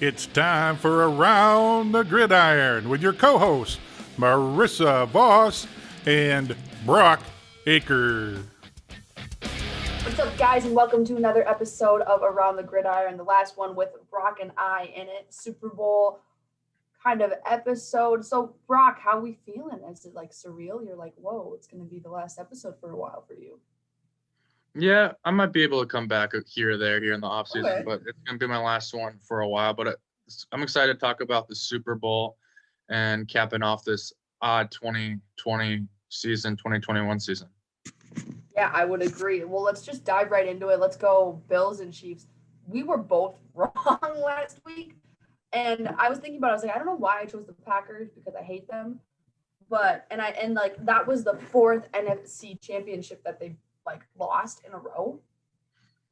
It's time for Around the Gridiron with your co-hosts, Marissa Voss and Brock Aker. What's up, guys, and welcome to another episode of Around the Gridiron, the last one with Brock and I in it, Super Bowl kind of episode. So, Brock, how are we feeling? Is it like surreal? You're like, whoa, it's going to be the last episode for a while for you. Yeah, I might be able to come back here or there here in the off season, Okay. but it's going to be my last one for a while. But I'm excited to talk about the Super Bowl and capping off this odd 2020 season, 2021 season. Yeah, I would agree. Well, let's just dive right into it. Let's go Bills and Chiefs. We were both wrong last week. And I was thinking about it. I was like, I don't know why I chose the Packers because I hate them. But that was the fourth NFC championship that they lost in a row.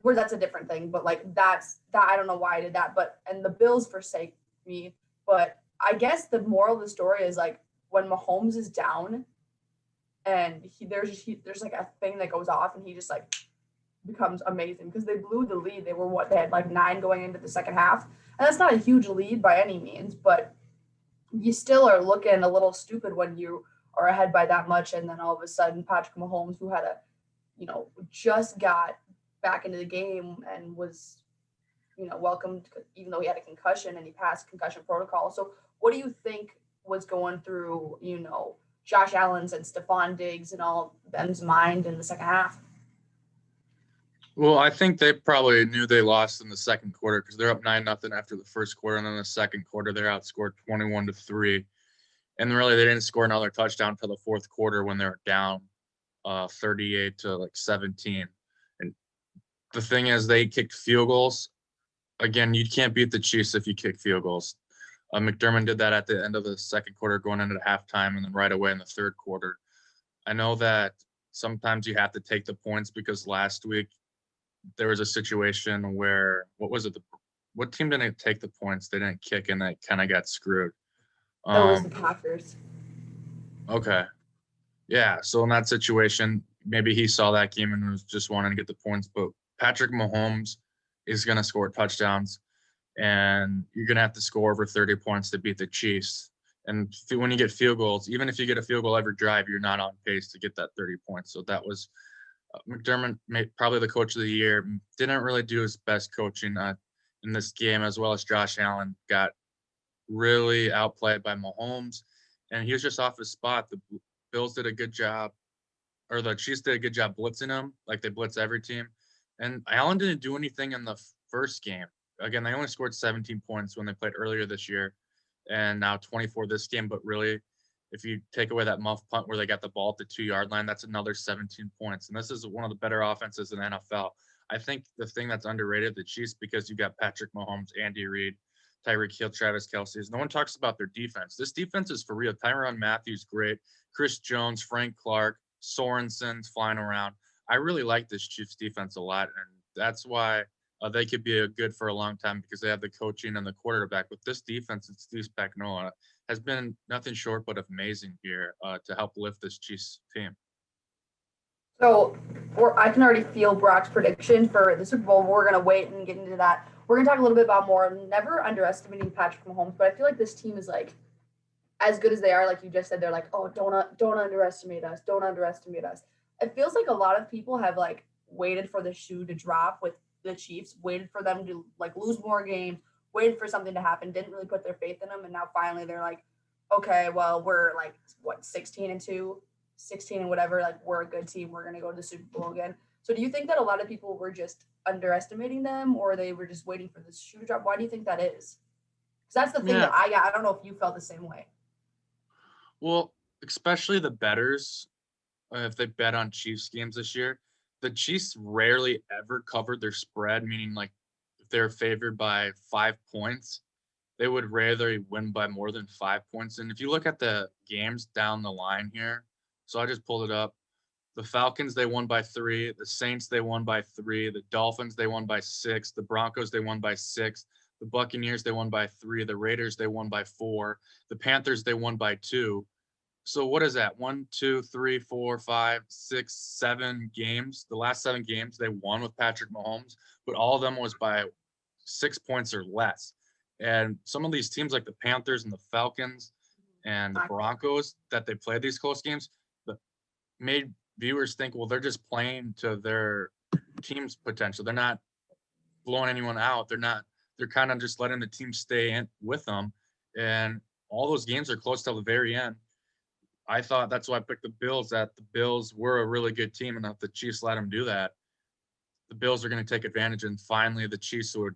Where that's a different thing, but that I don't know why I did that. But and the Bills forsake me. But I guess the moral of the story is when Mahomes is down and there's a thing that goes off and he just becomes amazing because they blew the lead. They had 9 going into the second half. And that's not a huge lead by any means, but you still are looking a little stupid when you are ahead by that much. And then all of a sudden, Patrick Mahomes, who had just got back into the game and was, welcomed, even though he had a concussion and he passed concussion protocol. So what do you think was going through, Josh Allen's and Stephon Diggs and all them's mind in the second half? Well, I think they probably knew they lost in the second quarter because they're up 9-0 after the first quarter, and then the second quarter they're outscored 21-3, and really they didn't score another touchdown until the fourth quarter when they were down 38-17. And the thing is, they kicked field goals. Again, you can't beat the Chiefs if you kick field goals. McDermott did that at the end of the second quarter, going into halftime, and then right away in the third quarter. I know that sometimes you have to take the points because last week there was a situation where, what team didn't take the points? They didn't kick, and they kind of got screwed. That was the Packers. Okay. Yeah, so in that situation, maybe he saw that game and was just wanting to get the points. But Patrick Mahomes is going to score touchdowns, and you're going to have to score over 30 points to beat the Chiefs. And when you get field goals, even if you get a field goal every drive, you're not on pace to get that 30 points. So that was McDermott, probably the coach of the year, didn't really do his best coaching in this game, as well as Josh Allen got really outplayed by Mahomes, and he was just off his spot. The Bills did a good job, or the Chiefs did a good job blitzing him, like they blitz every team. And Allen didn't do anything in the first game. Again, they only scored 17 points when they played earlier this year, and now 24 this game. But really, if you take away that muff punt where they got the ball at the 2-yard line, that's another 17 points. And this is one of the better offenses in the NFL. I think the thing that's underrated, the Chiefs, because you got Patrick Mahomes, Andy Reid, Tyreek Hill, Travis Kelce, is no one talks about their defense. This defense is for real. Tyrann Mathieu, great. Chris Jones, Frank Clark, Sorensen's flying around. I really like this Chiefs defense a lot, and that's why they could be good for a long time because they have the coaching and the quarterback. With this defense, it's Steve Spagnuolo has been nothing short but amazing here to help lift this Chiefs team. So I can already feel Brock's prediction for the Super Bowl. We're going to wait and get into that. We're going to talk a little bit about more. Never underestimating Patrick Mahomes, but I feel like this team is as good as they are. Like you just said, they're don't underestimate us. Don't underestimate us. It feels like a lot of people have waited for the shoe to drop with the Chiefs, waited for them to lose more games, waited for something to happen, didn't really put their faith in them. And now finally they're okay, well, we're 16-2, 16 and whatever, we're a good team. We're going to go to the Super Bowl again. So do you think that a lot of people were just underestimating them, or they were just waiting for this shoe to drop? Why do you think that is? Because that's the thing that I got. I don't know if you felt the same way. Well, especially the bettors, if they bet on Chiefs games this year, the Chiefs rarely ever covered their spread, meaning if they're favored by 5 points, they would rarely win by more than 5 points. And if you look at the games down the line here, so I just pulled it up. The Falcons, they won by 3. The Saints, they won by 3. The Dolphins, they won by 6. The Broncos, they won by 6. The Buccaneers, they won by 3. The Raiders, they won by 4. The Panthers, they won by 2. So what is that? 1, 2, 3, 4, 5, 6, 7 games. The last 7 games they won with Patrick Mahomes, but all of them was by 6 points or less. And some of these teams like the Panthers and the Falcons and the Broncos that they play these close games, that made viewers think, well, they're just playing to their team's potential. They're not blowing anyone out. They're kind of just letting the team stay in with them. And all those games are close till the very end. I thought that's why I picked the Bills, that the Bills were a really good team, and if the Chiefs let them do that, the Bills are going to take advantage. And finally, the Chiefs would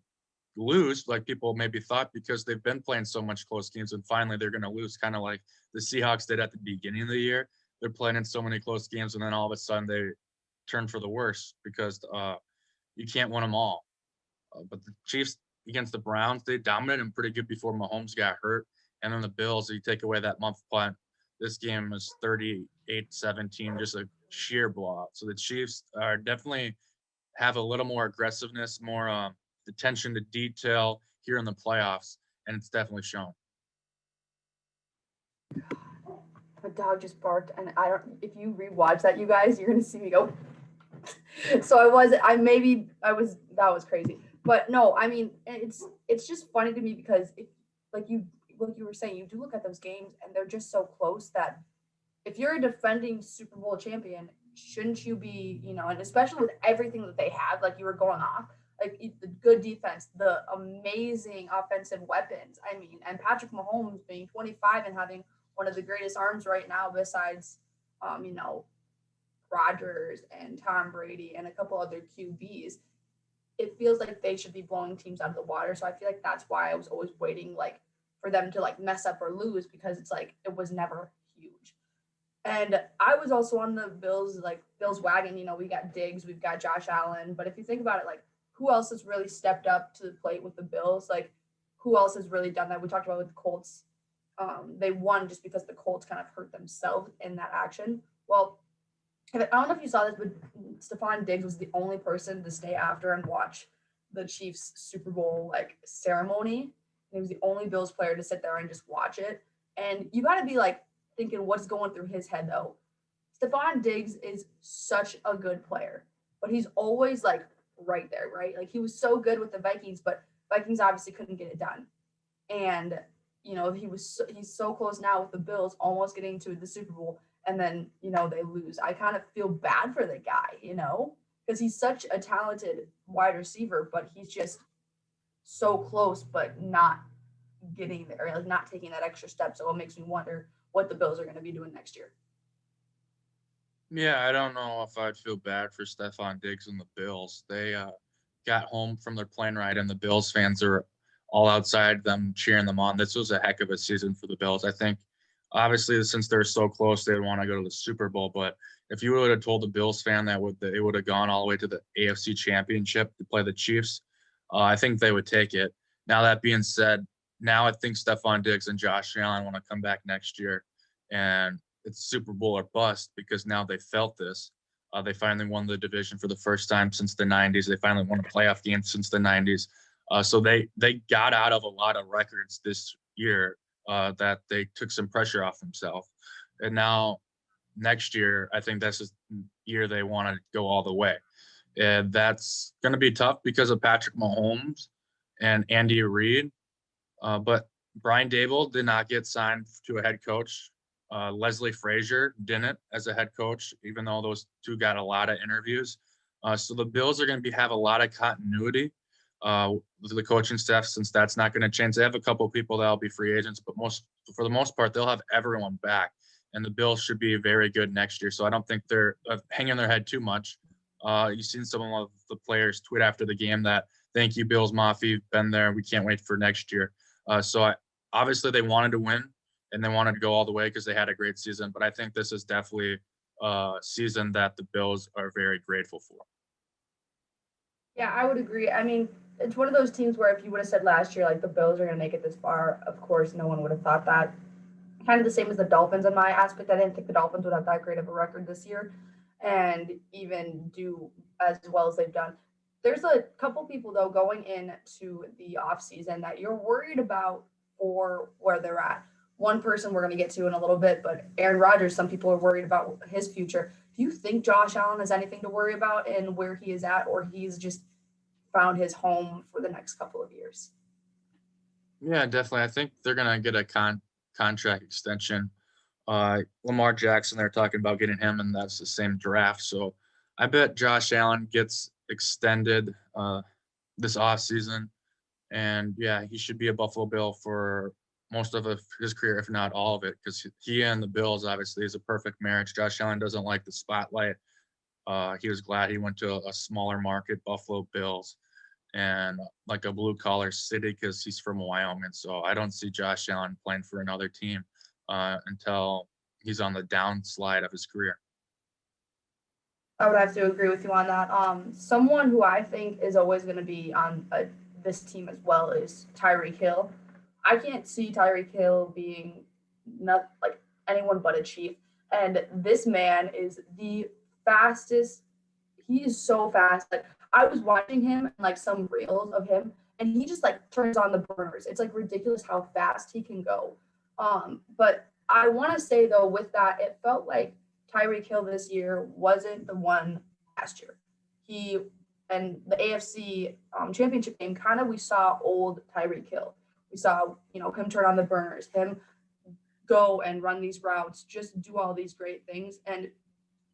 lose, like people maybe thought, because they've been playing so much close games, and finally they're going to lose, kind of like the Seahawks did at the beginning of the year. They're playing in so many close games, and then all of a sudden they turn for the worse because you can't win them all. But the Chiefs against the Browns, they dominated them pretty good before Mahomes got hurt. And then the Bills, you take away that muff punt, this game was 38-17, just a sheer blowout. So the Chiefs are definitely have a little more aggressiveness, more attention to detail here in the playoffs, and it's definitely shown. My dog just barked, and I don't. If you rewatch that, you guys, you're gonna see me go. So that was crazy, but no, I mean it's just funny to me because like you were saying, you do look at those games and they're just so close that if you're a defending Super Bowl champion, shouldn't you be, and especially with everything that they have, like you were going off, like the good defense, the amazing offensive weapons. I mean, and Patrick Mahomes being 25 and having one of the greatest arms right now besides, Rodgers and Tom Brady and a couple other QBs, it feels like they should be blowing teams out of the water. So I feel like that's why I was always waiting, like, for them to like mess up or lose, because it's like it was never huge. And I was also on the Bills wagon. We got Diggs, we've got Josh Allen, but if you think about it, like who else has really stepped up to the plate with the Bills? Like who else has really done that? We talked about with the Colts. They won just because the Colts kind of hurt themselves in that action. Well, I don't know if you saw this, but Stephon Diggs was the only person to stay after and watch the Chiefs Super Bowl ceremony. He was the only Bills player to sit there and just watch it. And you got to be thinking what's going through his head though. Stephon Diggs is such a good player, but he's always right there, right? Like he was so good with the Vikings, but Vikings obviously couldn't get it done. And he's so close now with the Bills, almost getting to the Super Bowl. And then, they lose. I kind of feel bad for the guy, because he's such a talented wide receiver, but he's just so close, but not getting there, not taking that extra step. So it makes me wonder what the Bills are going to be doing next year. Yeah, I don't know if I'd feel bad for Stephon Diggs and the Bills. They got home from their plane ride, and the Bills fans are all outside them cheering them on. This was a heck of a season for the Bills. I think obviously, since they're so close, they'd want to go to the Super Bowl. But if you would have told the Bills fan that it would have gone all the way to the AFC Championship to play the Chiefs, I think they would take it. Now, that being said, now I think Stephon Diggs and Josh Allen want to come back next year, and it's Super Bowl or bust, because now they felt this. They finally won the division for the first time since the 90s. They finally won a playoff game since the 90s. So they got out of a lot of records this year. That they took some pressure off themselves. And now next year, I think that's the year they want to go all the way. And that's going to be tough because of Patrick Mahomes and Andy Reid. But Brian Daboll did not get signed to a head coach. Leslie Frazier didn't as a head coach, even though those two got a lot of interviews. So the Bills are going to have a lot of continuity with the coaching staff, since that's not going to change. They have a couple of people that'll be free agents, but for the most part, they'll have everyone back, and the Bills should be very good next year. So I don't think they're hanging their head too much. You've seen some of the players tweet after the game that, "Thank you, Bills Mafia, you've been there. We can't wait for next year." Obviously they wanted to win and they wanted to go all the way because they had a great season. But I think this is definitely a season that the Bills are very grateful for. Yeah, I would agree. I mean, it's one of those teams where if you would have said last year, the Bills are going to make it this far, of course, no one would have thought that. Kind of the same as the Dolphins in my aspect. I didn't think the Dolphins would have that great of a record this year and even do as well as they've done. There's a couple people, though, going into the offseason that you're worried about for where they're at. One person we're going to get to in a little bit, but Aaron Rodgers, some people are worried about his future. Do you think Josh Allen has anything to worry about in where he is at, or he's just found his home for the next couple of years? Yeah, definitely. I think they're gonna get a contract extension. Lamar Jackson, they're talking about getting him, and that's the same draft. So I bet Josh Allen gets extended this offseason. And yeah, he should be a Buffalo Bill for most of his career, if not all of it, because he and the Bills obviously is a perfect marriage. Josh Allen doesn't like the spotlight. He was glad he went to a smaller market, Buffalo Bills, and like a blue collar city because he's from Wyoming. So I don't see Josh Allen playing for another team until he's on the downslide of his career. I would have to agree with you on that. Someone who I think is always going to be on this team as well is Tyreek Hill. I can't see Tyreek Hill being not like anyone but a Chief. And this man is the fastest. He is so fast. Like I was watching him and like some reels of him, and he just like turns on the burners. It's like ridiculous how fast he can go. But I want to say though, with that, it felt like Tyreek Hill this year wasn't the one last year. He and the AFC championship game, kind of we saw old Tyreek Hill. We saw, him turn on the burners, him go and run these routes, just do all these great things. And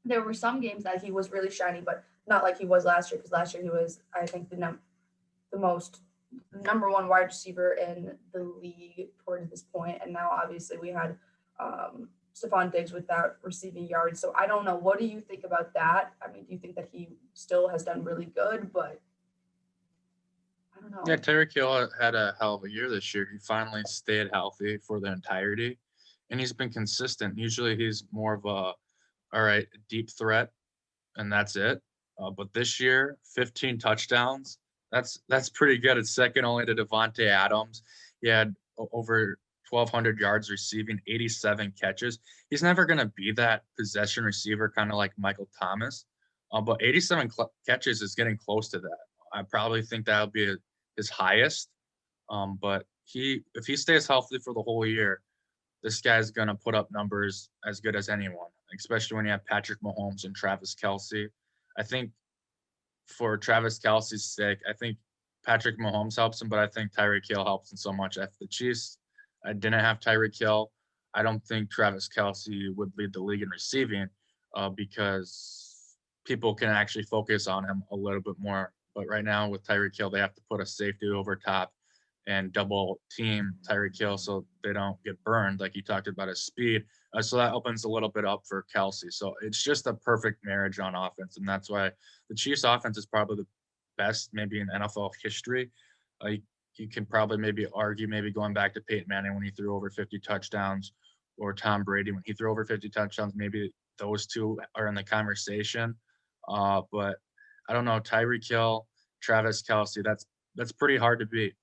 there were some games that he was really shiny, but not like he was last year, because last year he was, I think, the most number one wide receiver in the league towards this point. And now obviously we had Stephon Diggs with that receiving yards. So I don't know. What do you think about that? I mean, do you think that he still has done really good? But I don't know. Yeah, Tyreek Hill had a hell of a year this year. He finally stayed healthy for the entirety, and he's been consistent. Usually he's more of all right, deep threat, and that's it. But this year, 15 touchdowns. That's pretty good. It's second only to Devontae Adams. He had over 1,200 yards receiving, 87 catches. He's never going to be that possession receiver, kind of like Michael Thomas. But 87 catches is getting close to that. I probably think that'll be his highest. But if he stays healthy for the whole year, this guy's going to put up numbers as good as anyone, especially when you have Patrick Mahomes and Travis Kelce. I think for Travis Kelce's sake, I think Patrick Mahomes helps him, but I think Tyreek Hill helps him so much. If the Chiefs didn't have Tyreek Hill, I don't think Travis Kelce would lead the league in receiving because people can actually focus on him a little bit more. But right now with Tyreek Hill, they have to put a safety over top and double team Tyreek Hill so they don't get burned, like you talked about his speed. So that opens a little bit up for Kelce. So it's just a perfect marriage on offense, and that's why the Chiefs' offense is probably the best maybe in NFL history. You can probably maybe argue maybe going back to Peyton Manning when he threw over 50 touchdowns, or Tom Brady when he threw over 50 touchdowns. Maybe those two are in the conversation. But I don't know, Tyreek Hill, Travis Kelce, that's pretty hard to beat.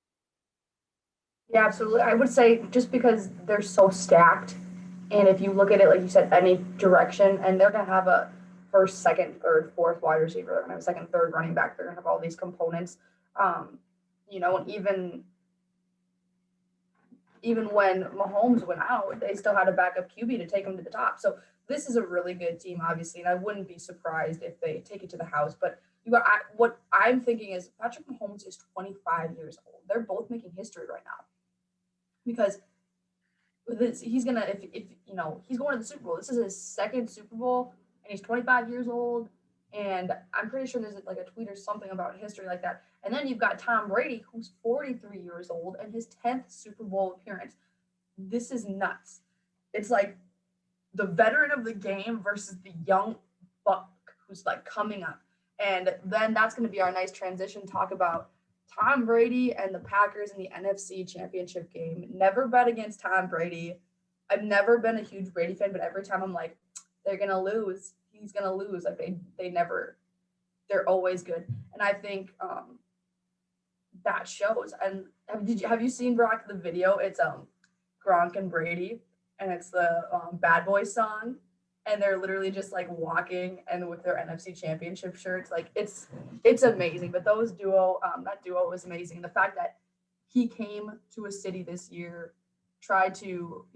Yeah, absolutely. I would say just because they're so stacked, and if you look at it, like you said, any direction, and they're going to have a first, second, third, fourth wide receiver, they're going to have a second, third running back, they're going to have all these components. And even when Mahomes went out, they still had a backup QB to take him to the top. So this is a really good team, obviously, and I wouldn't be surprised if they take it to the house. But what I'm thinking is Patrick Mahomes is 25 years old. They're both making history right now because he's gonna if he's going to the Super Bowl. This is his second Super Bowl, and he's 25 years old. And I'm pretty sure there's like a tweet or something about history like that. And then you've got Tom Brady, who's 43 years old, and his 10th Super Bowl appearance. This is nuts. It's like the veteran of the game versus the young buck who's like coming up. And then that's going to be our nice transition talk about Tom Brady and the Packers in the NFC Championship game. Never bet against Tom Brady. I've never been a huge Brady fan, but every time I'm like, they're going to lose. He's going to lose. Like they're always good. And I think that shows. And have you seen, Brock, the video? It's Gronk and Brady, and it's the Bad Boy song. And they're literally just like walking and with their NFC Championship shirts. Like it's amazing. But that duo was amazing. The fact that he came to a city this year, tried to,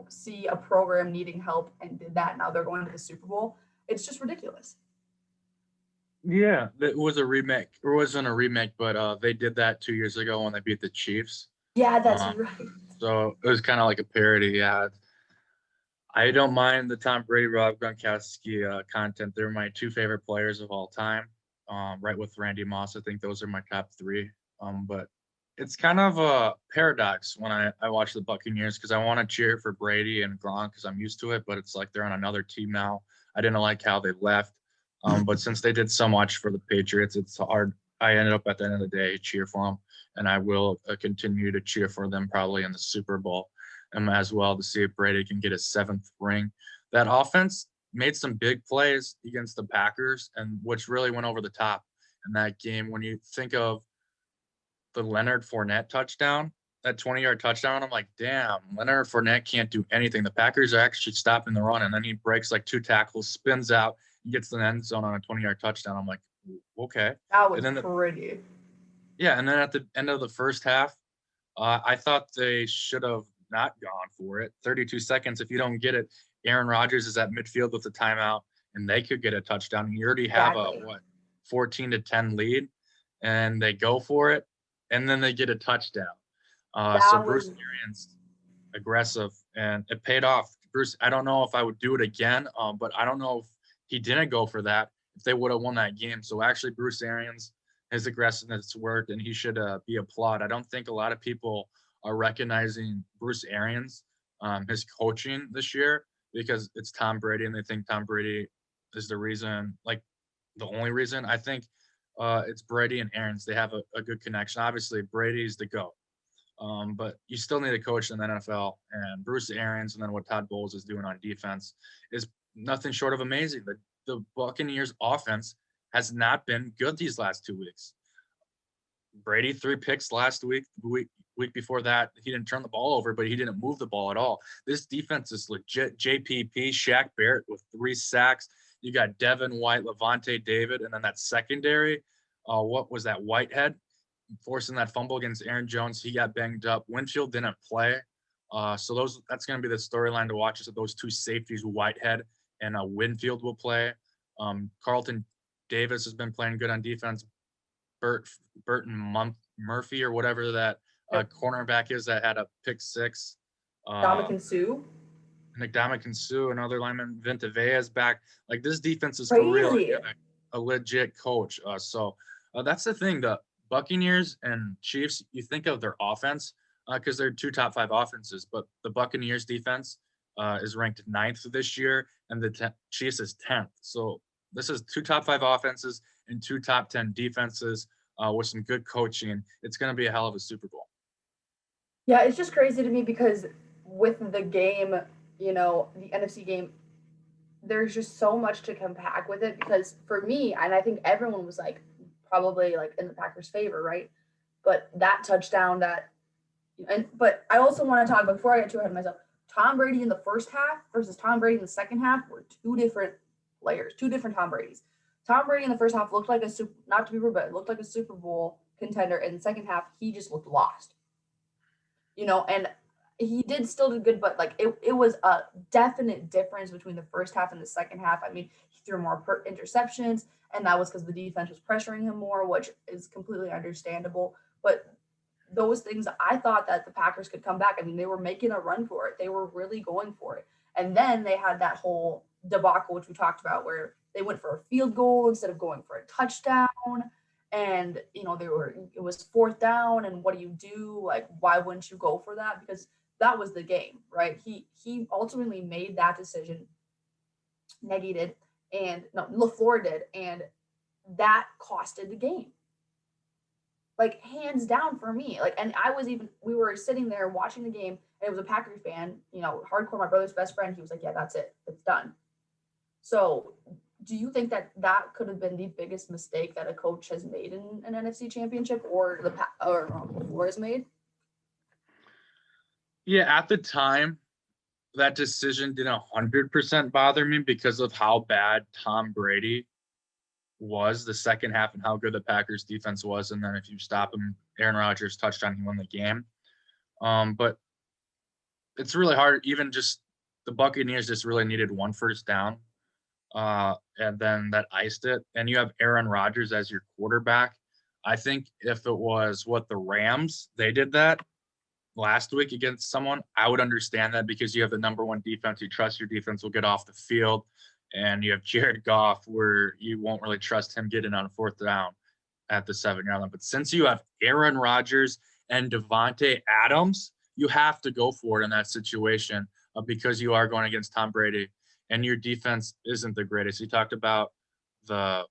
see a program needing help and did that. Now they're going to the Super Bowl. It's just ridiculous. Yeah, it was a remake. It wasn't a remake, but they did that 2 years ago when they beat the Chiefs. Yeah, that's Um, right. so it was kind of like a parody. Yeah, I don't mind the Tom Brady, Rob Gronkowski content. They're my two favorite players of all time. Right with Randy Moss, I think those are my top three. But it's kind of a paradox when I watch the Buccaneers because I want to cheer for Brady and Gronk because I'm used to it, but it's like they're on another team now. I didn't like how they left, but since they did so much for the Patriots, it's hard. I ended up at the end of the day cheer for them, and I will continue to cheer for them probably in the Super Bowl as well to see if Brady can get his seventh ring. That offense made some big plays against the Packers, and which really went over the top in that game. When you think of the Leonard Fournette touchdown, that 20-yard touchdown, I'm like, damn, Leonard Fournette can't do anything. The Packers are actually stopping the run, and then he breaks like two tackles, spins out, and gets to the end zone on a 20-yard touchdown. I'm like, okay. That was And then pretty. and then at the end of the first half, I thought they should have not gone for it. 32 seconds. If you don't get it, Aaron Rodgers is at midfield with a timeout, and they could get a touchdown. And you already have a Exactly. 14-10 lead, and they go for it, and then they get a touchdown. So That Bruce was Arians aggressive, and it paid off. Bruce, I don't know if I would do it again, but I don't know if he didn't go for that, if they would have won that game. So actually, Bruce Arians, his aggressiveness worked, and he should be applauded. I don't think a lot of people are recognizing Bruce Arians, his coaching this year, because it's Tom Brady, and they think Tom Brady is the reason, like the only reason. I think it's Brady and Arians. They have a good connection. Obviously, Brady's the GOAT. But you still need a coach in the NFL, and Bruce Arians and then what Todd Bowles is doing on defense is nothing short of amazing. The Buccaneers offense has not been good these last 2 weeks. Brady 3 picks last week before that, he didn't turn the ball over, but he didn't move the ball at all. This defense is legit. JPP, Shaq Barrett with 3 sacks. You got Devin White, Levante David, and then that secondary. What was that, Whitehead? Forcing that fumble against Aaron Jones. He got banged up. Winfield didn't play. So that's going to be the storyline to watch is that those two safeties, Whitehead and Winfield, will play. Carlton Davis has been playing good on defense. Burton Murphy or whatever that cornerback is that had a pick six. Dominican Sue. McDermott Sue, another lineman. Ventavea is back. Like this defense is for real. Crazy. A legit coach. So that's the thing. The Buccaneers and Chiefs, you think of their offense because they're 2 top 5 offenses, but the Buccaneers defense is ranked 9th this year, and the Chiefs is 10th. So this is 2 top 5 offenses and 2 top 10 defenses with some good coaching. It's going to be a hell of a Super Bowl. Yeah, it's just crazy to me because with the game, the NFC game, there's just so much to compact with it because for me, and I think everyone was like probably like in the Packers' favor, right? But that touchdown but I also want to talk before I get too ahead of myself. Tom Brady in the first half versus Tom Brady in the second half were 2 different players, 2 different Tom Bradys. Tom Brady in the first half looked like not to be rude, but looked like a Super Bowl contender. In the second half, he just looked lost. And he did still do good, but like it was a definite difference between the first half and the second half. I mean, he threw more interceptions, and that was because the defense was pressuring him more, which is completely understandable. But those things, I thought that the Packers could come back. I mean, they were making a run for it. They were really going for it. And then they had that whole debacle, which we talked about, where they went for a field goal instead of going for a touchdown. And, it was 4th down. And what do you do? Like, why wouldn't you go for that? Because that was the game, right? He ultimately made that decision. Nagy did, and no, LaFleur did. And that costed the game. Like hands down for me. Like, and we were sitting there watching the game, and it was a Packers fan, hardcore, my brother's best friend. He was like, yeah, that's it. It's done. So do you think that could have been the biggest mistake that a coach has made in an NFC championship or LaFleur has made? Yeah, at the time, that decision didn't 100% bother me because of how bad Tom Brady was the second half and how good the Packers defense was. And then if you stop him, Aaron Rodgers touchdown, he won the game. But it's really hard. Even just the Buccaneers just really needed 1 first down. And then that iced it. And you have Aaron Rodgers as your quarterback. I think if it was the Rams, they did that, last week against someone, I would understand that because you have the number one defense. You trust your defense will get off the field. And you have Jared Goff where you won't really trust him getting on 4th down at the 7-yard line. But since you have Aaron Rodgers and Devontae Adams, you have to go for it in that situation because you are going against Tom Brady and your defense isn't the greatest. You talked about the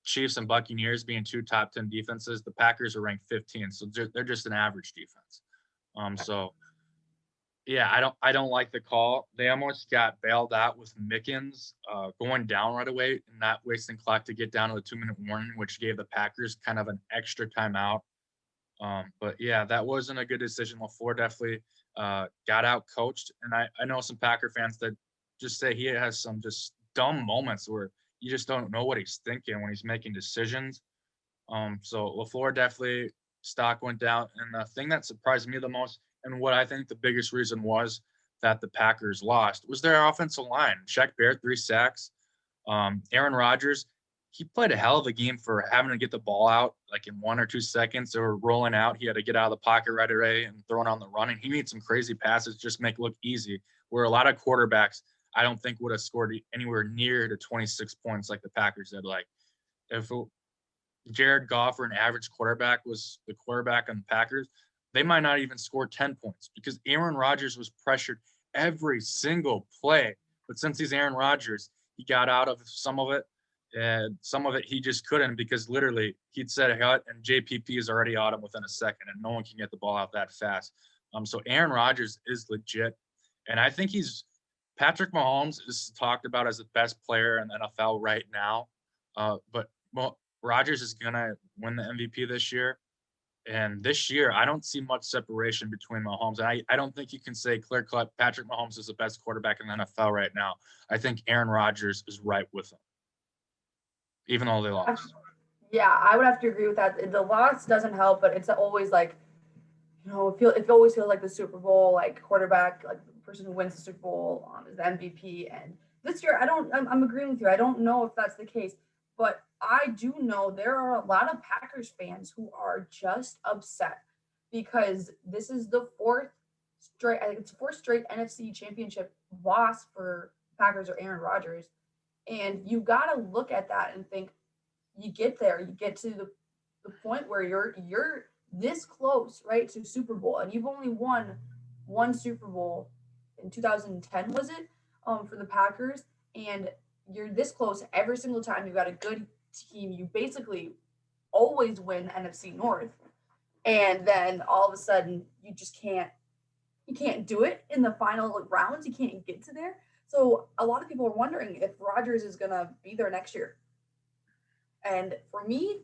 Chiefs and Buccaneers being 2 top 10 defenses. The Packers are ranked 15, so they're just an average defense. So yeah, I don't like the call. They almost got bailed out with Mickens going down right away and not wasting clock to get down to the 2-minute warning, which gave the Packers kind of an extra timeout. But yeah, that wasn't a good decision. LaFleur definitely got out coached, and I know some Packer fans that just say he has some just dumb moments where you just don't know what he's thinking when he's making decisions. So LaFleur definitely stock went down, and the thing that surprised me the most, and what I think the biggest reason was that the Packers lost, was their offensive line. Shaq Barrett, 3 sacks. Aaron Rodgers, he played a hell of a game for having to get the ball out like in 1 or 2 seconds. They were rolling out. He had to get out of the pocket right away and throw it on the run. And he made some crazy passes just make it look easy, where a lot of quarterbacks I don't think would have scored anywhere near to 26 points like the Packers did. Like if Jared Goff or an average quarterback was the quarterback on the Packers, they might not even score 10 points because Aaron Rodgers was pressured every single play. But since he's Aaron Rodgers, he got out of some of it, and some of it he just couldn't because literally he'd set a hut and JPP is already on him within a second, and no one can get the ball out that fast. So Aaron Rodgers is legit, and I think Patrick Mahomes is talked about as the best player in the NFL right now. But Rodgers is gonna win the MVP this year. And this year, I don't see much separation between Mahomes. And I don't think you can say clear-cut Patrick Mahomes is the best quarterback in the NFL right now. I think Aaron Rodgers is right with him, even though they lost. Yeah, I would have to agree with that. The loss doesn't help, but it's always like, it always feels like the Super Bowl, like quarterback, like the person who wins the Super Bowl is the MVP. And this year, I'm agreeing with you. I don't know if that's the case, but I do know there are a lot of Packers fans who are just upset because this is the 4th straight NFC championship loss for Packers or Aaron Rodgers. And you got to look at that and think, you get to the point where you're this close, right, to Super Bowl, and you've only won 1 Super Bowl in 2010, was it, for the Packers, and you're this close every single time. You've got a good team. You basically always win NFC North, and then all of a sudden you can't do it in the final rounds. You can't get to there. So a lot of people are wondering if Rodgers is gonna be there next year. And for me,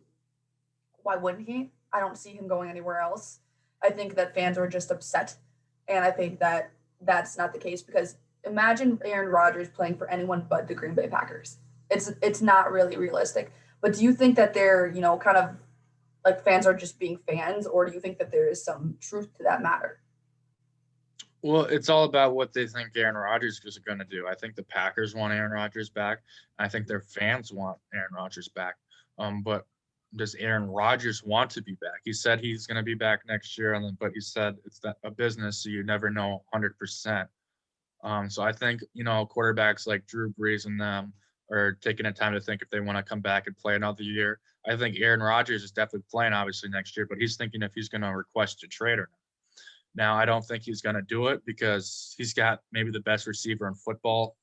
why wouldn't he? I don't see him going anywhere else. I think that fans are just upset, and I think that that's not the case because imagine Aaron Rodgers playing for anyone but the Green Bay Packers. It's not really realistic. But do you think that they're, kind of like fans are just being fans, or do you think that there is some truth to that matter? Well, it's all about what they think Aaron Rodgers is going to do. I think the Packers want Aaron Rodgers back. I think their fans want Aaron Rodgers back. But does Aaron Rodgers want to be back? He said he's going to be back next year, but he said it's a business, so you never know 100%. So I think, quarterbacks like Drew Brees and them are taking the time to think if they want to come back and play another year. I think Aaron Rodgers is definitely playing, obviously, next year, but he's thinking if he's going to request a trade or not. Now, I don't think he's going to do it because he's got maybe the best receiver in football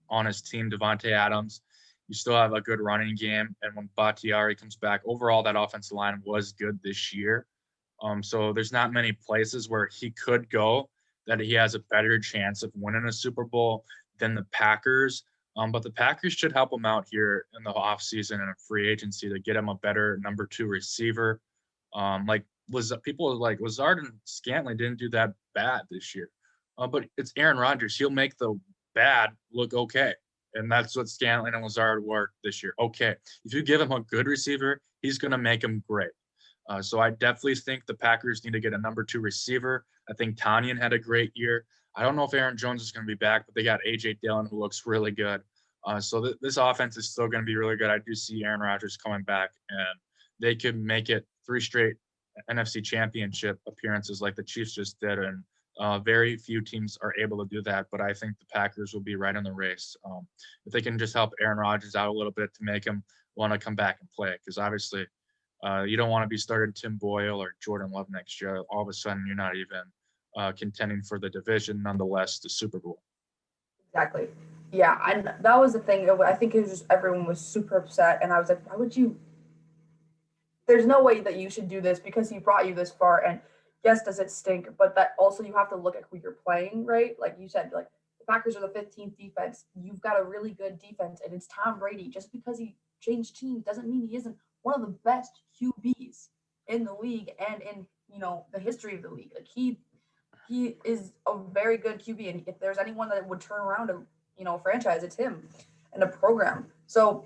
on his team, Devontae Adams. You still have a good running game. And when Bakhtiari comes back, overall, that offensive line was good this year. So there's not many places where he could go that he has a better chance of winning a Super Bowl than the Packers. But the Packers should help him out here in the offseason and a free agency to get him a better number 2 receiver. People like Lazard and Scantling didn't do that bad this year. But it's Aaron Rodgers. He'll make the bad look okay. And that's what Scantling and Lazard were this year. Okay. If you give him a good receiver, he's going to make him great. So I definitely think the Packers need to get a number 2 receiver. I think Tanyan had a great year. I don't know if Aaron Jones is going to be back, but they got A.J. Dillon, who looks really good. So this offense is still going to be really good. I do see Aaron Rodgers coming back, and they could make it 3 straight NFC championship appearances like the Chiefs just did. And very few teams are able to do that, but I think the Packers will be right in the race. If they can just help Aaron Rodgers out a little bit to make him want to come back and play, because obviously you don't want to be starting Tim Boyle or Jordan Love next year. All of a sudden, you're not even contending for the division, nonetheless, the Super Bowl. Exactly. Yeah, that was the thing. I think it was just everyone was super upset, and I was like, why would you? There's no way that you should do this because he brought you this far. And yes, does it stink? But that also you have to look at who you're playing, right? Like you said, like the Packers are the 15th defense. You've got a really good defense, and it's Tom Brady. Just because he changed teams doesn't mean he isn't one of the best QBs in the league and in the history of the league. Like he is a very good QB, and if there's anyone that would turn around a franchise, it's him and a program. So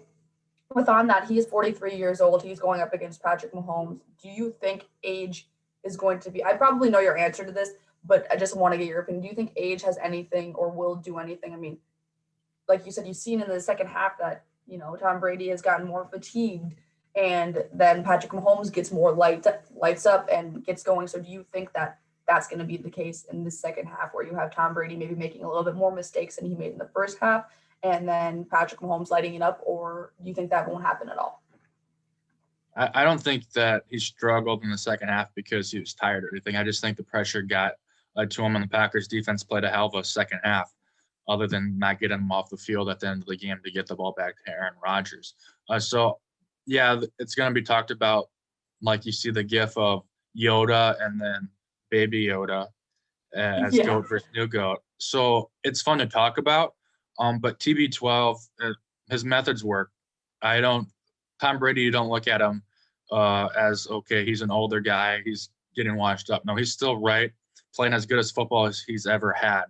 with on that, he is 43 years old. He's going up against Patrick Mahomes. Do you think age is going to be? I probably know your answer to this, but I just want to get your opinion. Do you think age has anything or will do anything? I mean, like you said, you've seen in the second half that Tom Brady has gotten more fatigued, and then Patrick Mahomes gets more lights up and gets going. So do you think that that's going to be the case in the second half, where you have Tom Brady maybe making a little bit more mistakes than he made in the first half, and then Patrick Mahomes lighting it up, or do you think that won't happen at all? I don't think that he struggled in the second half because he was tired or anything. I just think the pressure got to him, and the Packers defense played a hell of a second half, other than not getting him off the field at the end of the game to get the ball back to Aaron Rodgers. So, yeah, it's going to be talked about, like you see the gif of Yoda and then Baby Yoda as GOAT versus new GOAT. So it's fun to talk about. But TB12, his methods work. Tom Brady, you don't look at him as, okay, he's an older guy, he's getting washed up. No, he's still playing as good as football as he's ever had.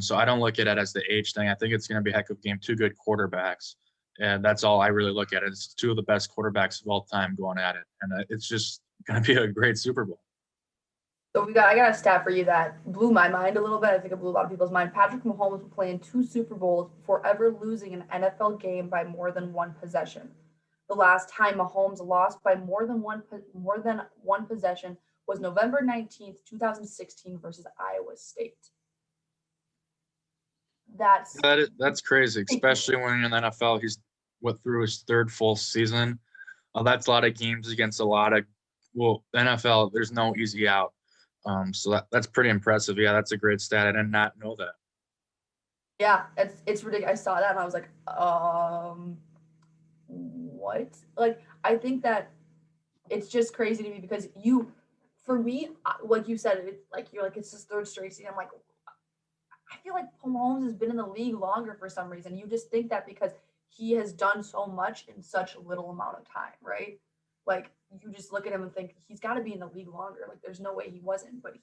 So I don't look at it as the age thing. I think it's going to be a heck of a game, two good quarterbacks. And that's all I really look at it. It's two of the best quarterbacks of all time going at it. And it's just going to be a great Super Bowl. So I got a stat for you that blew my mind a little bit. I think it blew a lot of people's mind. Patrick Mahomes will play in 2 Super Bowls before ever losing an NFL game by more than one possession. The last time Mahomes lost by more than one possession was November 19th, 2016 versus Iowa State. That's crazy, especially when in the NFL he's through his third full season. That's a lot of games against NFL. There's no easy out. So that's pretty impressive. Yeah, that's a great stat. I did not know that. Yeah, it's ridiculous. I saw that and I was like, what? Like, I think that it's just crazy to me because for me, like you said, it's his third straight season. I'm like, I feel like Mahomes has been in the league longer for some reason. You just think that because he has done so much in such a little amount of time, right? Like, you just look at him and think he's got to be in the league longer. Like, there's no way he wasn't, but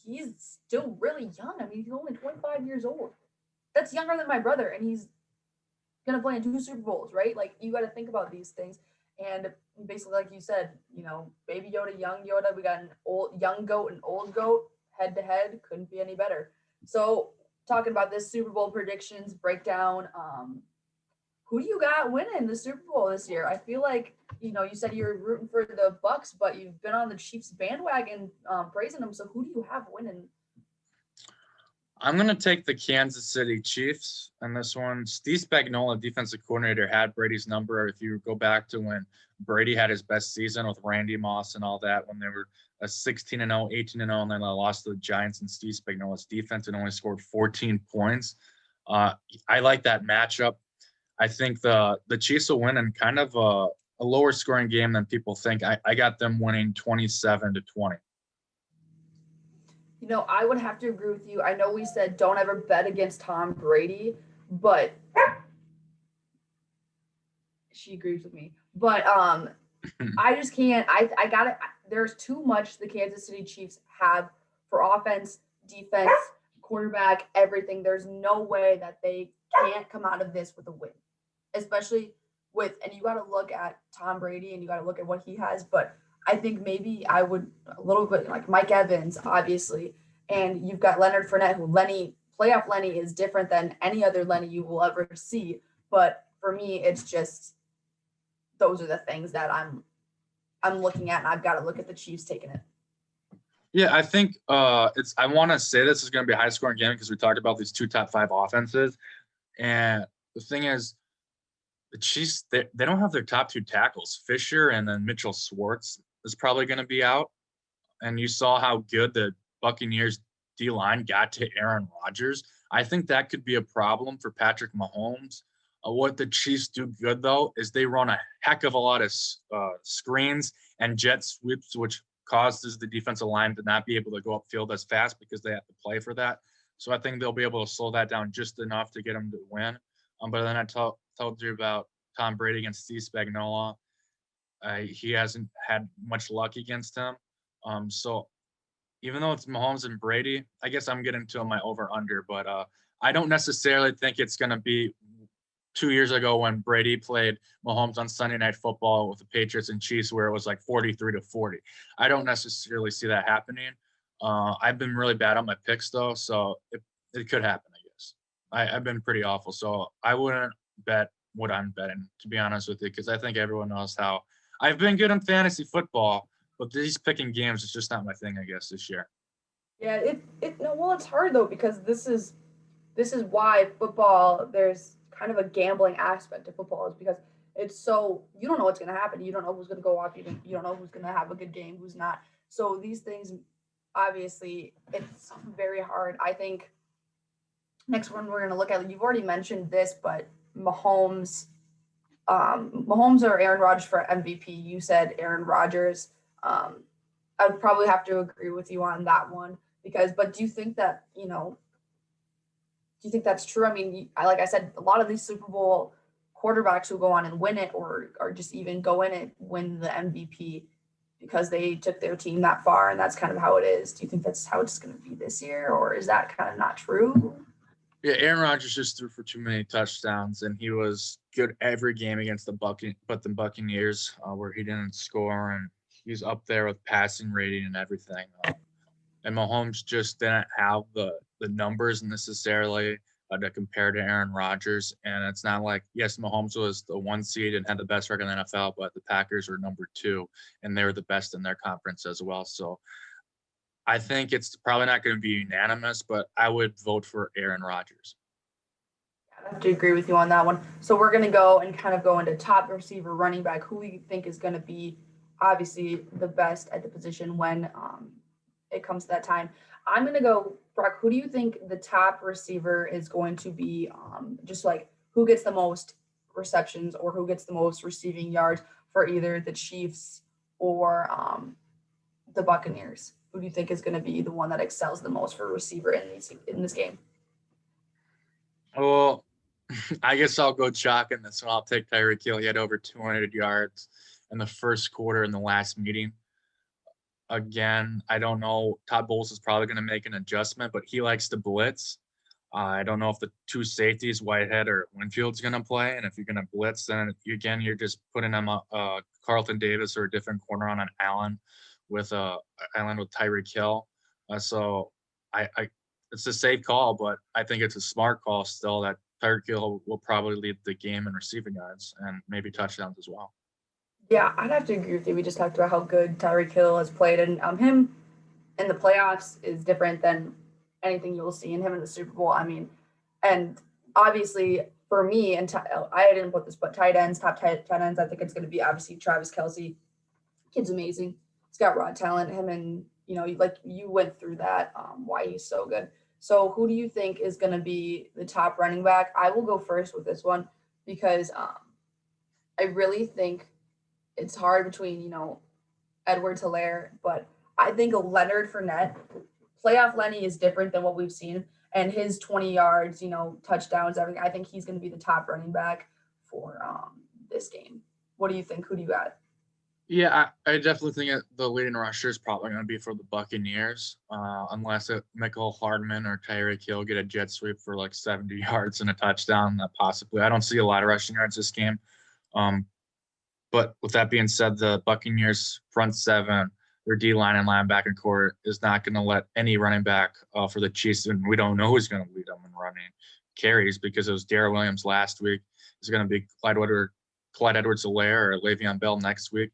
he's still really young. I mean, he's only 25 years old. That's younger than my brother, and he's gonna play in 2 Super Bowls, right? Like, you got to think about these things. And basically, like you said, Baby Yoda, young Yoda, we got an old young goat and old goat head to head. Couldn't be any better. So, talking about this Super Bowl predictions breakdown, who do you got winning the Super Bowl this year? I feel like, you said you were rooting for the Bucs, but you've been on the Chiefs bandwagon praising them. So who do you have winning? I'm going to take the Kansas City Chiefs in this one. Steve Spagnuolo, defensive coordinator, had Brady's number. If you go back to when Brady had his best season with Randy Moss and all that, when they were a 16-0, 18-0, and then they lost to the Giants and Steve Spagnuolo's defense and only scored 14 points. I like that matchup. I think the Chiefs will win in kind of a lower scoring game than people think. I got them winning 27-20. I would have to agree with you. I know we said don't ever bet against Tom Brady, but she agrees with me. But I just can't. I got it. There's too much the Kansas City Chiefs have for offense, defense, quarterback, everything. There's no way that they can't come out of this with a win, especially and you got to look at Tom Brady and you got to look at what he has. But I think maybe I would a little bit like Mike Evans, obviously, and you've got Leonard Fournette, who playoff Lenny is different than any other Lenny you will ever see. But for me, it's just those are the things that I'm I'm looking at, and I've got to look at the Chiefs taking it. Yeah, I think I want to say this is going to be a high scoring game because we talked about these 2 top 5 offenses. And the thing is, the Chiefs, they don't have their top 2 tackles. Fisher and then Mitchell Schwartz is probably going to be out. And you saw how good the Buccaneers D-line got to Aaron Rodgers. I think that could be a problem for Patrick Mahomes. What the Chiefs do good, though, is they run a heck of a lot of screens and jet sweeps, which causes the defensive line to not be able to go upfield as fast because they have to play for that. So I think they'll be able to slow that down just enough to get them to win. But then I told you about Tom Brady against Steve Spagnuolo. He hasn't had much luck against him. So even though it's Mahomes and Brady, I guess I'm getting to my over-under. But I don't necessarily think it's going to be 2 years ago when Brady played Mahomes on Sunday Night Football with the Patriots and Chiefs, where it was like 43-40. I don't necessarily see that happening. I've been really bad on my picks, though, so it could happen, I guess. I've been pretty awful, so I wouldn't bet what I'm betting, to be honest with you, because I think everyone knows how I've been good in fantasy football, but these picking games is just not my thing, I guess, this year. Yeah, it's hard though, because this is why football, there's kind of a gambling aspect of football, is because it's so, you don't know what's going to happen. You don't know who's going to go off. You don't know who's going to have a good game, who's not. So these things, obviously, it's very hard. I think next one we're going to look at, you've already mentioned this, but Mahomes or Aaron Rodgers for MVP. You said Aaron Rodgers. I would probably have to agree with you on that one, but do you think that, do you think that's true? I mean, like I said, a lot of these Super Bowl quarterbacks who go on and win it, or just even go in it, win the MVP because they took their team that far, and that's kind of how it is. Do you think that's how it's going to be this year, or is that kind of not true? Yeah, Aaron Rodgers just threw for too many touchdowns, and he was good every game against the Buccaneers, where he didn't score, and he's up there with passing rating and everything. And Mahomes just didn't have the numbers necessarily to compare to Aaron Rodgers. And it's not like, yes, Mahomes was the 1 seed and had the best record in the NFL, but the Packers were number 2, and they were the best in their conference as well. So I think it's probably not going to be unanimous, but I would vote for Aaron Rodgers. I have to agree with you on that one. So we're going to go and kind of go into top receiver, running back, who we think is going to be obviously the best at the position when it comes to that time. I'm going to go, Brock, who do you think the top receiver is going to be? Just like who gets the most receptions or who gets the most receiving yards for either the Chiefs or the Buccaneers? Who do you think is going to be the one that excels the most for receiver in this game? Well, I guess I'll go chalk in this one. I'll take Tyreek Hill. He had over 200 yards in the first quarter in the last meeting. Again, I don't know. Todd Bowles is probably going to make an adjustment, but he likes to blitz. I don't know if the 2 safeties, Whitehead or Winfield's going to play. And if you're going to blitz, then you're just putting them Carlton Davis or a different corner on an Allen with Tyreek Hill. So it's a safe call, but I think it's a smart call still that Tyreek Hill will probably lead the game in receiving yards and maybe touchdowns as well. Yeah, I'd have to agree with you. We just talked about how good Tyreek Hill has played, and him in the playoffs is different than anything you'll see in him in the Super Bowl. I mean, and obviously for me, and I didn't put this, but tight ends, top tight ends, I think it's going to be obviously Travis Kelce. Kid's amazing. He's got raw talent. Him and, you went through that, why he's so good. So who do you think is going to be the top running back? I will go first with this one because I really think it's hard between, Edwards-Helaire, but I think Leonard Fournette, playoff Lenny is different than what we've seen. And his 20 yards, touchdowns, everything, I think he's going to be the top running back for this game. What do you think? Who do you got? Yeah, I definitely think the leading rusher is probably going to be for the Buccaneers, unless Michael Hardman or Tyreek Hill get a jet sweep for like 70 yards and a touchdown. Possibly, I don't see a lot of rushing yards this game. But with that being said, the Buccaneers front 7, their D-line and linebacker core is not going to let any running back for the Chiefs, and we don't know who's going to lead them in running carries because it was Darrell Williams last week. It's going to be Clyde Edwards-Helaire or Le'Veon Bell next week.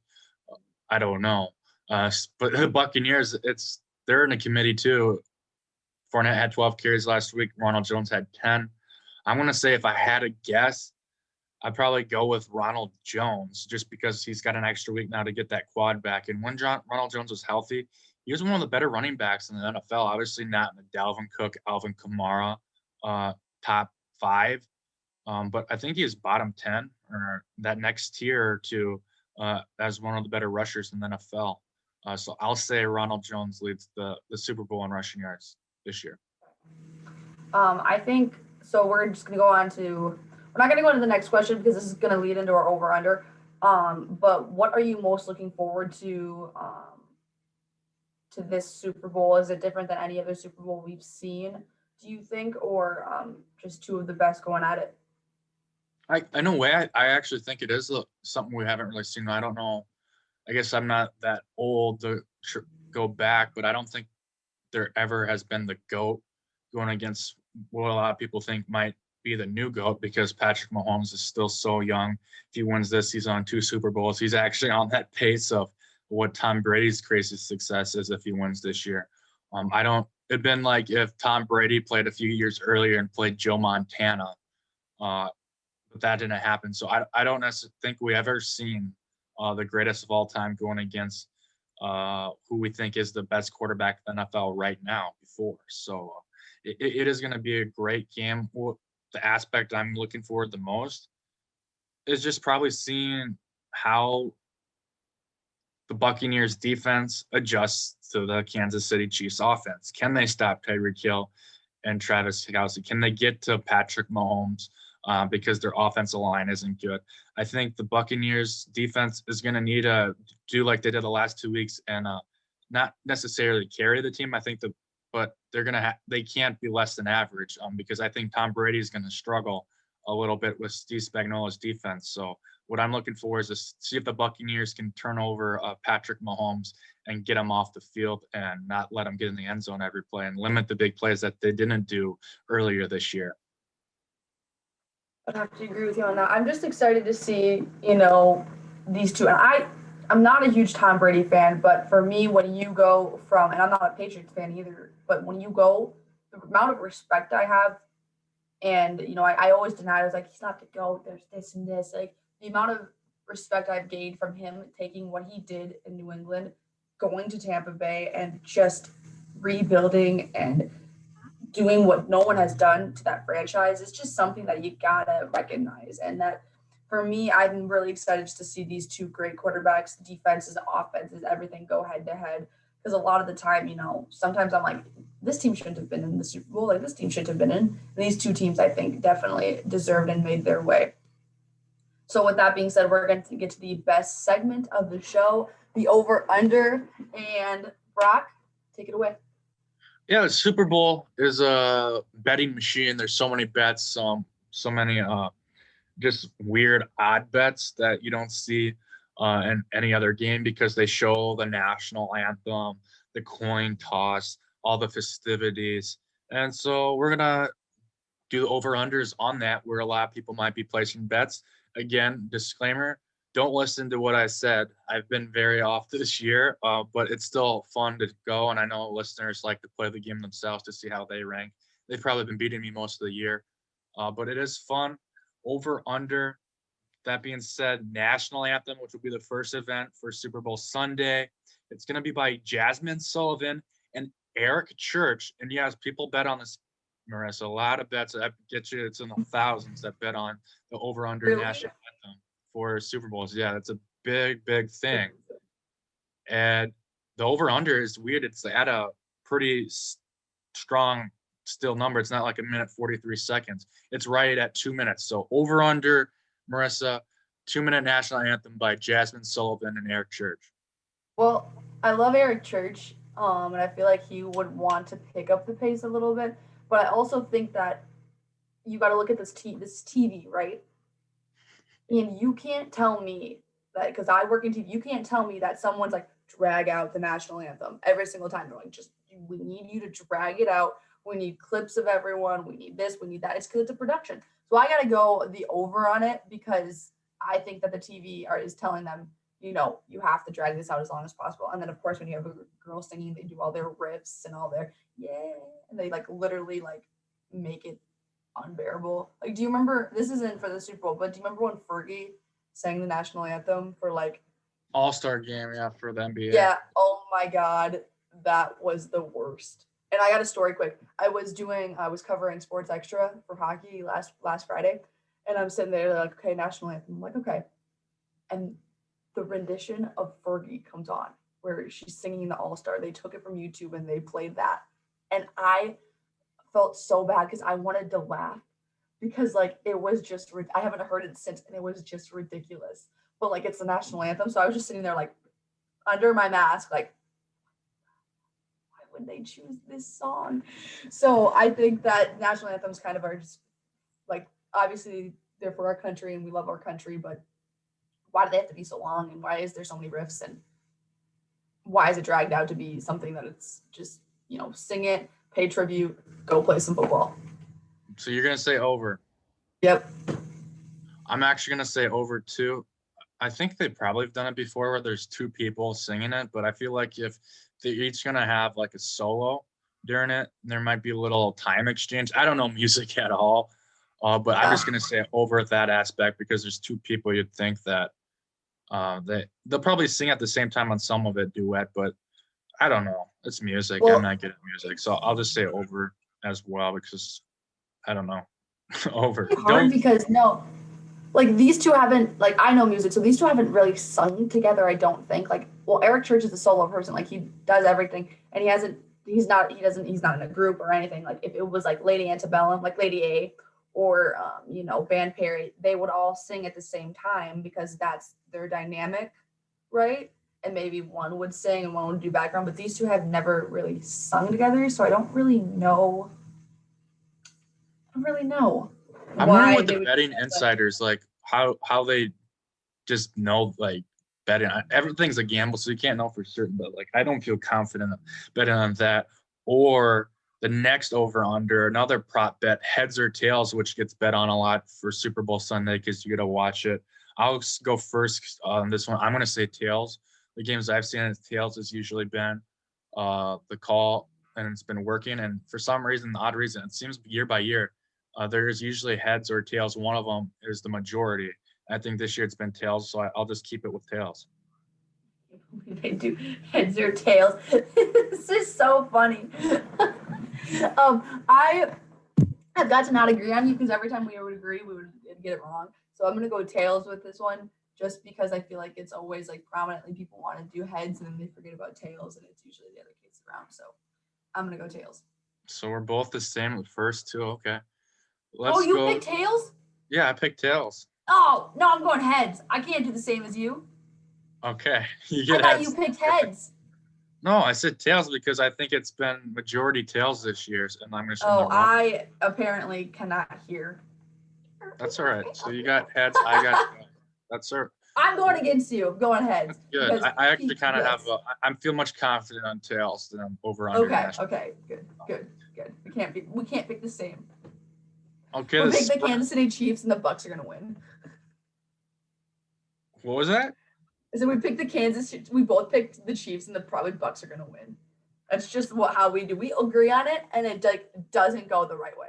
I don't know. But the Buccaneers, they're in a committee too. Fournette had 12 carries last week. Ronald Jones had 10. I'm going to say if I had to guess, I'd probably go with Ronald Jones just because he's got an extra week now to get that quad back. And when Ronald Jones was healthy, he was one of the better running backs in the NFL. Obviously not in the Dalvin Cook, Alvin Kamara top 5. But I think he is bottom 10 or that next tier or two as one of the better rushers in the NFL. So I'll say Ronald Jones leads the Super Bowl in rushing yards this year. I think so. We're just going to go on to, we're not going to go into the next question because this is going to lead into our over under. But what are you most looking forward to this Super Bowl? Is it different than any other Super Bowl we've seen, do you think, or just two of the best going at it? In a way, I actually think it is something we haven't really seen. I don't know. I guess I'm not that old to go back, but I don't think there ever has been the GOAT going against what a lot of people think might be the new GOAT because Patrick Mahomes is still so young. If he wins this, he's on 2 Super Bowls. He's actually on that pace of what Tom Brady's crazy success is if he wins this year. It'd been like if Tom Brady played a few years earlier and played Joe Montana, but that didn't happen. So I don't necessarily think we ever seen the greatest of all time going against who we think is the best quarterback in the NFL right now before. So it is going to be a great game. The aspect I'm looking forward the most is just probably seeing how the Buccaneers defense adjusts to the Kansas City Chiefs offense. Can they stop Tyreek Hill and Travis Kelce? Can they get to Patrick Mahomes because their offensive line isn't good? I think the Buccaneers defense is going to need to do like they did the last 2 weeks and not necessarily carry the team. But they can't be less than average because I think Tom Brady is going to struggle a little bit with Steve Spagnuolo's defense. So what I'm looking for is to see if the Buccaneers can turn over Patrick Mahomes and get him off the field and not let him get in the end zone every play and limit the big plays that they didn't do earlier this year. I'd have to agree with you on that. I'm just excited to see, these two. And I'm not a huge Tom Brady fan, but for me, when you go from, and I'm not a Patriots fan either, but when you go, the amount of respect I have, and, I always denied, I was like, he's not the GOAT, there's this and this. Like, the amount of respect I've gained from him taking what he did in New England, going to Tampa Bay, and just rebuilding and doing what no one has done to that franchise is just something that you gotta recognize. And that, for me, I'm really excited to see these two great quarterbacks, defenses, offenses, everything go head to head. Because a lot of the time, sometimes I'm like, this team shouldn't have been in the Super Bowl. Like, this team shouldn't have been in. And these two teams, I think, definitely deserved and made their way. So with that being said, we're going to get to the best segment of the show, the over-under. And Brock, take it away. Yeah, the Super Bowl is a betting machine. There's so many bets, so many just weird, odd bets that you don't see in any other game because they show the national anthem, the coin toss, all the festivities. And so we're going to do the over-unders on that where a lot of people might be placing bets. Again, disclaimer, don't listen to what I said. I've been very off this year, but it's still fun to go. And I know listeners like to play the game themselves to see how they rank. They've probably been beating me most of the year, but it is fun. Over, under. That being said, national anthem, which will be the first event for Super Bowl Sunday. It's going to be by Jasmine Sullivan and Eric Church. And yes, people bet on this, Marissa. A lot of bets that get you, it's in the thousands that bet on the over-under Really? national anthem for Super Bowls. Yeah, that's a big, big thing. And the over-under is weird. It's at a pretty strong still number. It's not like 1 minute 43 seconds. It's right at 2 minutes. So over-under, Marissa, 2-minute national anthem by Jasmine Sullivan and Eric Church. Well, I love Eric Church, and I feel like he would want to pick up the pace a little bit. But I also think that you got to look at this TV, right? And you can't tell me that, because I work in TV, you can't tell me that someone's like, drag out the national anthem every single time. They're like, we need you to drag it out. We need clips of everyone. We need this. We need that. It's because it's a production. So I got to go the over on it because I think that the TV is telling them, you have to drag this out as long as possible. And then of course when you have a girl singing, they do all their riffs and all their and they like literally like make it unbearable. Like, do you remember, this isn't for the Super Bowl, but do you remember when Fergie sang the national anthem for like All-Star game, for the NBA. Yeah, oh my God, that was the worst. And I got a story quick. I was covering Sports Extra for hockey last Friday, and I'm sitting there like, okay, national anthem. I'm like, okay. And the rendition of Fergie comes on where she's singing the All-Star. They took it from YouTube and they played that. And I felt so bad because I wanted to laugh because like it was just, I haven't heard it since, and it was just ridiculous. But like it's the national anthem. So I was just sitting there like under my mask, like, why would they choose this song? So I think that national anthems kind of are just like, obviously they're for our country and we love our country, but why do they have to be so long? And why is there so many riffs? And why is it dragged out to be something that it's just, sing it, pay tribute, go play some football? So you're going to say over. Yep. I'm actually going to say over too. I think they probably have done it before where there's two people singing it, but I feel like if they're each going to have like a solo during it, there might be a little time exchange. I don't know music at all, but I'm just going to say over at that aspect because there's two people. You'd think that they'll probably sing at the same time on some of it, duet, but I don't know. It's music. Well, I'm not good at music, so I'll just say over as well because I don't know. Over. Hard because like these two haven't, like I know music, so these two haven't really sung together, I don't think. Like, well, Eric Church is a solo person, like he does everything, and he's not in a group or anything. Like if it was like Lady Antebellum, like Lady A, or Van Perry, they would all sing at the same time because that's their dynamic, right? And maybe one would sing and one would do background, but these two have never really sung together, so I don't really know. I'm wondering with the betting insiders, like how they just know like betting. Everything's a gamble, so you can't know for certain. But like, I don't feel confident betting on that. Or the next over under, another prop bet, heads or tails, which gets bet on a lot for Super Bowl Sunday because you get to watch it. I'll go first on this one. I'm going to say tails. The games I've seen as tails has usually been the call, and it's been working. And for some reason, the odd reason, it seems year by year, there's usually heads or tails. One of them is the majority. I think this year it's been tails, so I'll just keep it with tails. They do heads or tails. This is so funny. I have got to not agree on you because every time we would agree, we would get it wrong. So I'm going to go tails with this one just because I feel like it's always like prominently people want to do heads and then they forget about tails, and it's usually the other case around. So I'm going to go tails. So we're both the same with first two. Okay. You picked tails? Yeah, I picked tails. Oh, no, I'm going heads. I can't do the same as you. Okay. I thought you picked heads. No, I said tails because I think it's been majority tails this year, and I'm going to. I apparently cannot hear. That's all right. So you got heads, I got tails. That's all right. I'm going against you. I'm going heads. Good. I actually kind of have I feel much confident on tails than I'm over under. Okay. Good. We can't pick the same. Okay. We'll pick the Kansas City Chiefs and the Bucks are gonna win. What was that? I said we both picked the Chiefs and the probably Bucks are gonna win. That's just how we do. We agree on it and it doesn't go the right way.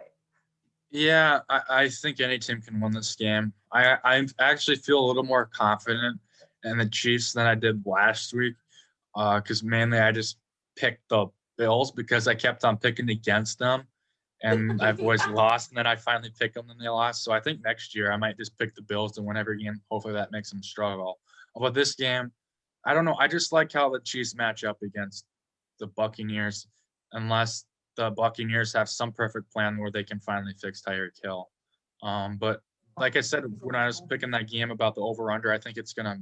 Yeah, I think any team can win this game. I actually feel a little more confident in the Chiefs than I did last week because mainly I just picked the Bills because I kept on picking against them, and I've always lost, and then I finally pick them and they lost. So I think next year I might just pick the Bills to win every game. Hopefully that makes them struggle. But this game, I don't know. I just like how the Chiefs match up against the Buccaneers unless the Buccaneers have some perfect plan where they can finally fix Tyreek Hill. But like I said, when I was picking that game about the over-under, I think it's going to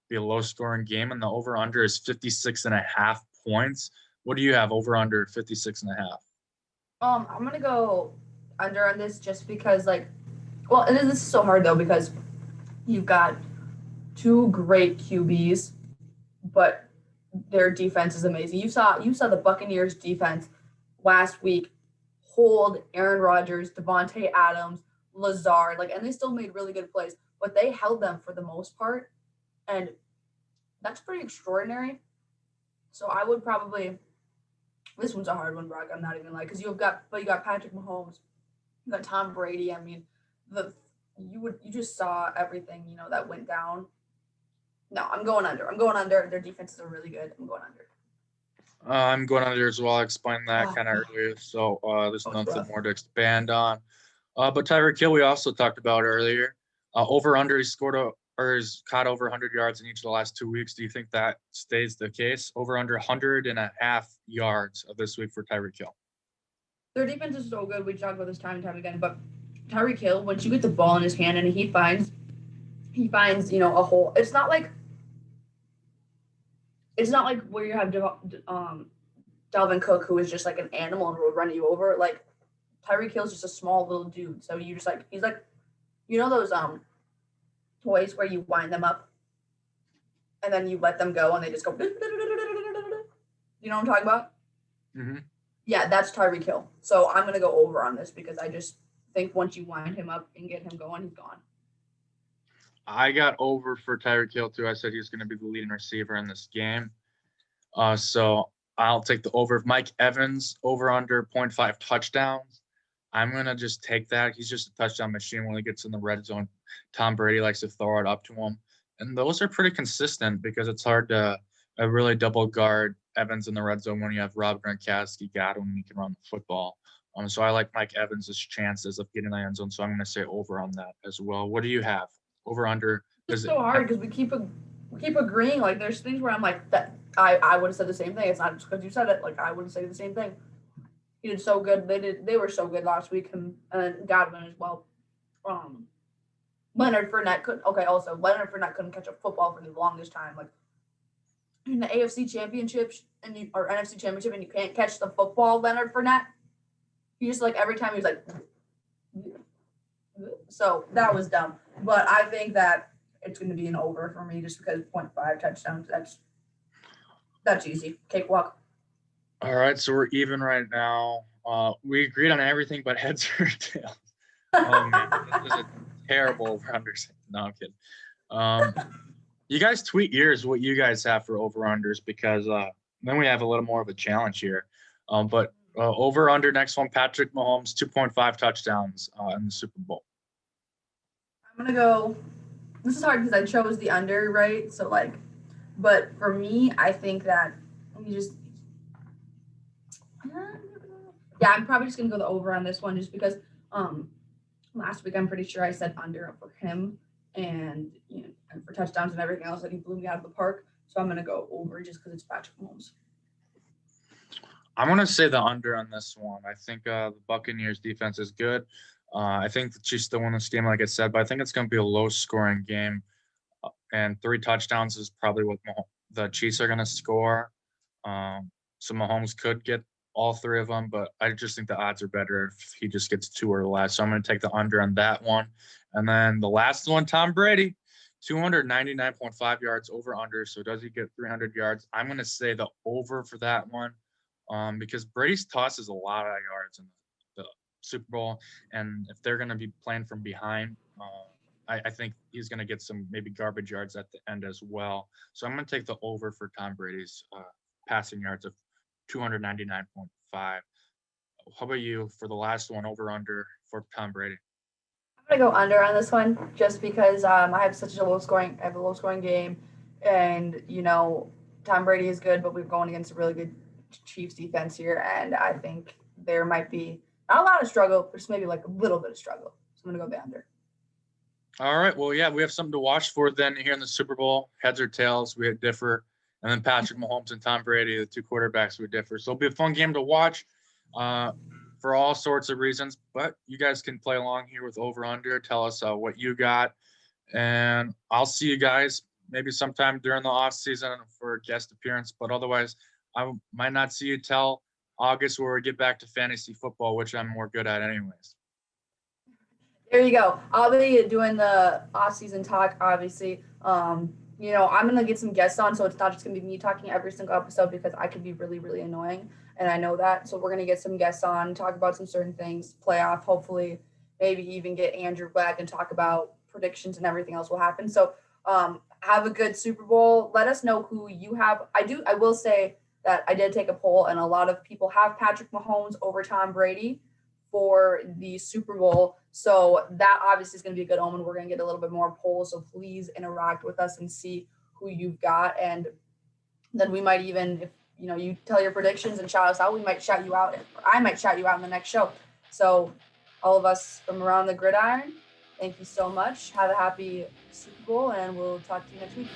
be a low-scoring game, and the over-under is 56.5 points. What do you have over-under 56.5? I'm going to go under on this just because, this is so hard, though, because you've got two great QBs, but their defense is amazing. You saw the Buccaneers defense last week hold Aaron Rodgers, Devontae Adams, Lazard, and they still made really good plays, but they held them for the most part. And That's pretty extraordinary. So I would probably. This one's a hard one, Brock. I'm not even like because you got Patrick Mahomes, you got Tom Brady. I mean, you just saw everything that went down. No, I'm going under. Their defenses are really good. I'm going under. I'm going under as well. I explained that kind of earlier, so there's nothing more to expand on. But Tyreek Hill, we also talked about earlier. Over under, he scored or he's caught over 100 yards in each of the last 2 weeks. Do you think that stays the case? Over under 100.5 yards of this week for Tyreek Hill. Their defense is so good. We talk about this time and time again. But Tyreek Hill, once you get the ball in his hand and he finds a hole. It's not like where you have Dalvin Cook, who is just like an animal and will run you over. Like Tyreek Hill's just a small little dude. So you just he's like, those toys where you wind them up and then you let them go and they just go. You know what I'm talking about? Mm-hmm. Yeah, that's Tyreek Hill. So I'm gonna go over on this because I just think once you wind him up and get him going, he's gone. I got over for Tyreek Hill too. I said he's going to be the leading receiver in this game. So I'll take the over. Mike Evans, over under 0.5 touchdowns. I'm going to just take that. He's just a touchdown machine when he gets in the red zone. Tom Brady likes to throw it up to him. And those are pretty consistent because it's hard to really double guard Evans in the red zone when you have Rob Gronkowski, Godwin, he can run the football. So I like Mike Evans' chances of getting the end zone. So I'm going to say over on that as well. What do you have? Over under? It's so hard because we keep agreeing. Like there's things where I'm like that I would have said the same thing. It's not just because you said it. Like I would say the same thing. He did so good. They were so good last week, and Godwin as well. Leonard Fournette couldn't catch a football for the longest time. Like in the AFC championships or NFC championship, and you can't catch the football, Leonard Fournette. He just like every time he was like. So that was dumb. But I think that it's going to be an over for me just because 0.5 touchdowns. That's easy. Cakewalk. All right, so we're even right now. We agreed on everything but heads or tails. Oh, man, this is a terrible over-unders. No, I'm kidding. You guys tweet yours, what you guys have for over-unders, because then we have a little more of a challenge here. But over-under, next one, Patrick Mahomes, 2.5 touchdowns in the Super Bowl. I'm going to go – this is hard because I chose the under, right? So, like – but for me, I think that – let me just – yeah, I'm probably just going to go the over on this one just because last week I'm pretty sure I said under for him and and for touchdowns and everything else that he blew me out of the park. So I'm going to go over just because it's Patrick Mahomes. I'm going to say the under on this one. I think the Buccaneers defense is good. I think the Chiefs still win this game, like I said, but I think it's going to be a low-scoring game. And 3 touchdowns is probably what the Chiefs are going to score. So Mahomes could get all 3 of them, but I just think the odds are better if he just gets 2 or less. So I'm going to take the under on that one. And then the last one, Tom Brady, 299.5 yards over under. So does he get 300 yards? I'm going to say the over for that one because Brady's tosses a lot of yards in the Super Bowl. And if they're going to be playing from behind, I think he's going to get some maybe garbage yards at the end as well. So I'm going to take the over for Tom Brady's passing yards of 299.5. How about you for the last one, over under for Tom Brady? I'm gonna go under on this one just because I have a low scoring game, and Tom Brady is good, but we're going against a really good Chiefs defense here, and I think there might be not a lot of struggle, but just maybe like a little bit of struggle. So I'm gonna go the under. All right. Well, yeah, we have something to watch for then here in the Super Bowl. Heads or tails, we differ. And then Patrick Mahomes and Tom Brady, the 2 quarterbacks, would differ. So it'll be a fun game to watch for all sorts of reasons. But you guys can play along here with over-under. Tell us what you got. And I'll see you guys maybe sometime during the off season for a guest appearance. But otherwise, I might not see you till August where we get back to fantasy football, which I'm more good at anyways. There you go. I'll be doing the off-season talk, obviously. I'm going to get some guests on, so it's not just going to be me talking every single episode because I can be really, really annoying, and I know that. So we're going to get some guests on, talk about some certain things, playoff, hopefully, maybe even get Andrew back and talk about predictions and everything else will happen. So have a good Super Bowl. Let us know who you have. I will say that I did take a poll, and a lot of people have Patrick Mahomes over Tom Brady for the Super Bowl. So that obviously is going to be a good omen. We're going to get a little bit more polls. So please interact with us and see who you've got. And then we might even, if you tell your predictions and shout us out, we might shout you out. I might shout you out in the next show. So all of us from Around the Gridiron, thank you so much. Have a happy Super Bowl, and we'll talk to you next week.